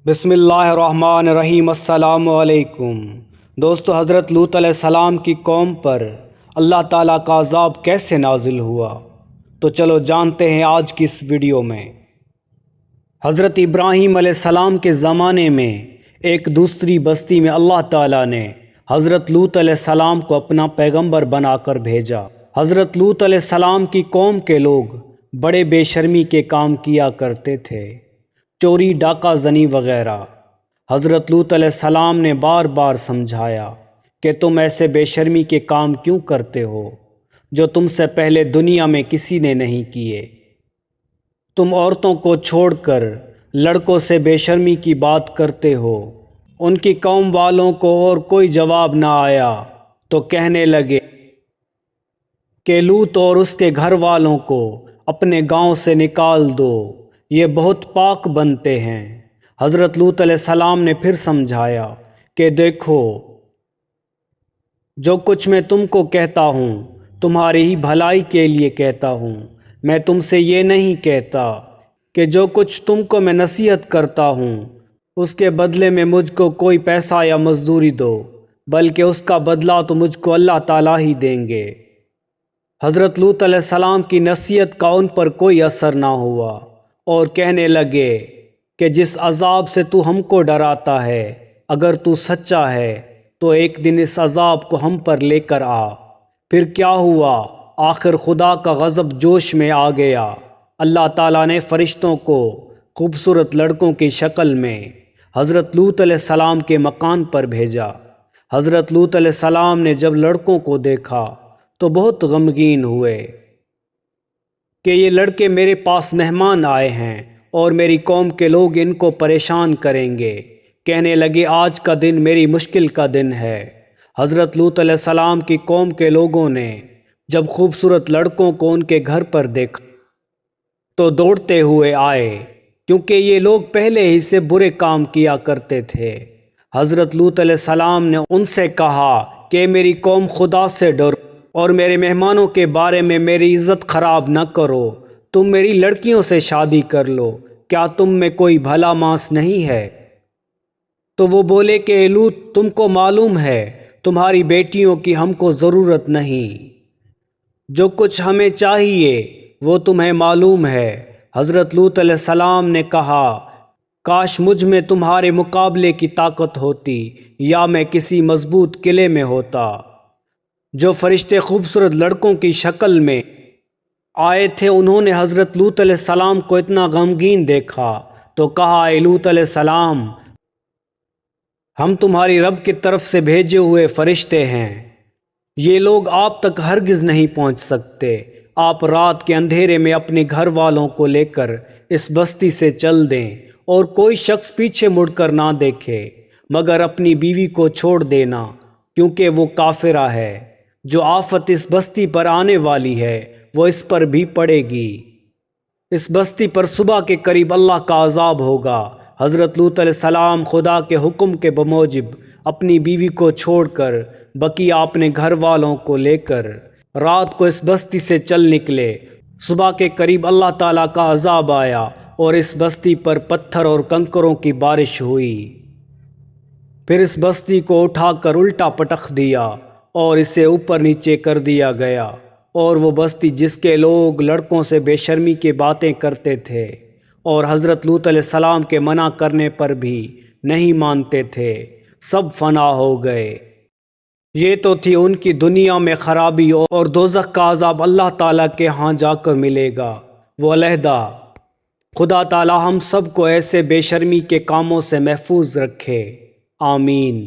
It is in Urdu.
بسم اللہ الرحمن الرحیم۔ السلام علیکم دوستو، حضرت لوط علیہ السلام کی قوم پر اللہ تعالیٰ کا عذاب کیسے نازل ہوا، تو چلو جانتے ہیں آج کی اس ویڈیو میں۔ حضرت ابراہیم علیہ السلام کے زمانے میں ایک دوسری بستی میں اللہ تعالیٰ نے حضرت لوط علیہ السلام کو اپنا پیغمبر بنا کر بھیجا۔ حضرت لوط علیہ السلام کی قوم کے لوگ بڑے بے شرمی کے کام کیا کرتے تھے، چوری ڈاکہ زنی وغیرہ۔ حضرت لوط علیہ السلام نے بار بار سمجھایا کہ تم ایسے بے شرمی کے کام کیوں کرتے ہو جو تم سے پہلے دنیا میں کسی نے نہیں کیے۔ تم عورتوں کو چھوڑ کر لڑکوں سے بے شرمی کی بات کرتے ہو۔ ان کی قوم والوں کو اور کوئی جواب نہ آیا تو کہنے لگے کہ لوط اور اس کے گھر والوں کو اپنے گاؤں سے نکال دو، یہ بہت پاک بنتے ہیں۔ حضرت لوط علیہ السلام نے پھر سمجھایا کہ دیکھو، جو کچھ میں تم کو کہتا ہوں تمہاری ہی بھلائی کے لیے کہتا ہوں۔ میں تم سے یہ نہیں کہتا کہ جو کچھ تم کو میں نصیحت کرتا ہوں اس کے بدلے میں مجھ کو کوئی پیسہ یا مزدوری دو، بلکہ اس کا بدلہ تو مجھ کو اللہ تعالیٰ ہی دیں گے۔ حضرت لوط علیہ السلام کی نصیحت کا ان پر کوئی اثر نہ ہوا اور کہنے لگے کہ جس عذاب سے تو ہم کو ڈراتا ہے، اگر تو سچا ہے تو ایک دن اس عذاب کو ہم پر لے کر آ۔ پھر کیا ہوا؟ آخر خدا کا غضب جوش میں آ گیا۔ اللہ تعالیٰ نے فرشتوں کو خوبصورت لڑکوں کی شکل میں حضرت لوط علیہ السلام کے مکان پر بھیجا۔ حضرت لوط علیہ السلام نے جب لڑکوں کو دیکھا تو بہت غمگین ہوئے کہ یہ لڑکے میرے پاس مہمان آئے ہیں اور میری قوم کے لوگ ان کو پریشان کریں گے۔ کہنے لگے آج کا دن میری مشکل کا دن ہے۔ حضرت لوط علیہ السلام کی قوم کے لوگوں نے جب خوبصورت لڑکوں کو ان کے گھر پر دیکھا تو دوڑتے ہوئے آئے، کیونکہ یہ لوگ پہلے ہی سے برے کام کیا کرتے تھے۔ حضرت لوط علیہ السلام نے ان سے کہا کہ میری قوم خدا سے ڈرو اور میرے مہمانوں کے بارے میں میری عزت خراب نہ کرو۔ تم میری لڑکیوں سے شادی کر لو، کیا تم میں کوئی بھلا مانس نہیں ہے؟ تو وہ بولے کہ اے لوط، تم کو معلوم ہے تمہاری بیٹیوں کی ہم کو ضرورت نہیں، جو کچھ ہمیں چاہیے وہ تمہیں معلوم ہے۔ حضرت لوط علیہ السلام نے کہا کاش مجھ میں تمہارے مقابلے کی طاقت ہوتی، یا میں کسی مضبوط قلعے میں ہوتا۔ جو فرشتے خوبصورت لڑکوں کی شکل میں آئے تھے انہوں نے حضرت لوط علیہ السلام کو اتنا غمگین دیکھا تو کہا اے لوط علیہ السلام، ہم تمہاری رب کی طرف سے بھیجے ہوئے فرشتے ہیں، یہ لوگ آپ تک ہرگز نہیں پہنچ سکتے۔ آپ رات کے اندھیرے میں اپنے گھر والوں کو لے کر اس بستی سے چل دیں اور کوئی شخص پیچھے مڑ کر نہ دیکھے، مگر اپنی بیوی کو چھوڑ دینا، کیونکہ وہ کافرہ ہے۔ جو آفت اس بستی پر آنے والی ہے وہ اس پر بھی پڑے گی۔ اس بستی پر صبح کے قریب اللہ کا عذاب ہوگا۔ حضرت لوط علیہ السلام خدا کے حکم کے بموجب اپنی بیوی کو چھوڑ کر بقیہ اپنے گھر والوں کو لے کر رات کو اس بستی سے چل نکلے۔ صبح کے قریب اللہ تعالیٰ کا عذاب آیا اور اس بستی پر پتھر اور کنکروں کی بارش ہوئی۔ پھر اس بستی کو اٹھا کر الٹا پٹخ دیا اور اسے اوپر نیچے کر دیا گیا، اور وہ بستی جس کے لوگ لڑکوں سے بے شرمی کی باتیں کرتے تھے اور حضرت لوط علیہ السلام کے منع کرنے پر بھی نہیں مانتے تھے، سب فنا ہو گئے۔ یہ تو تھی ان کی دنیا میں خرابی، اور دوزخ کا عذاب اللہ تعالیٰ کے ہاں جا کر ملے گا، وہ علیحدہ۔ خدا تعالیٰ ہم سب کو ایسے بے شرمی کے کاموں سے محفوظ رکھے، آمین۔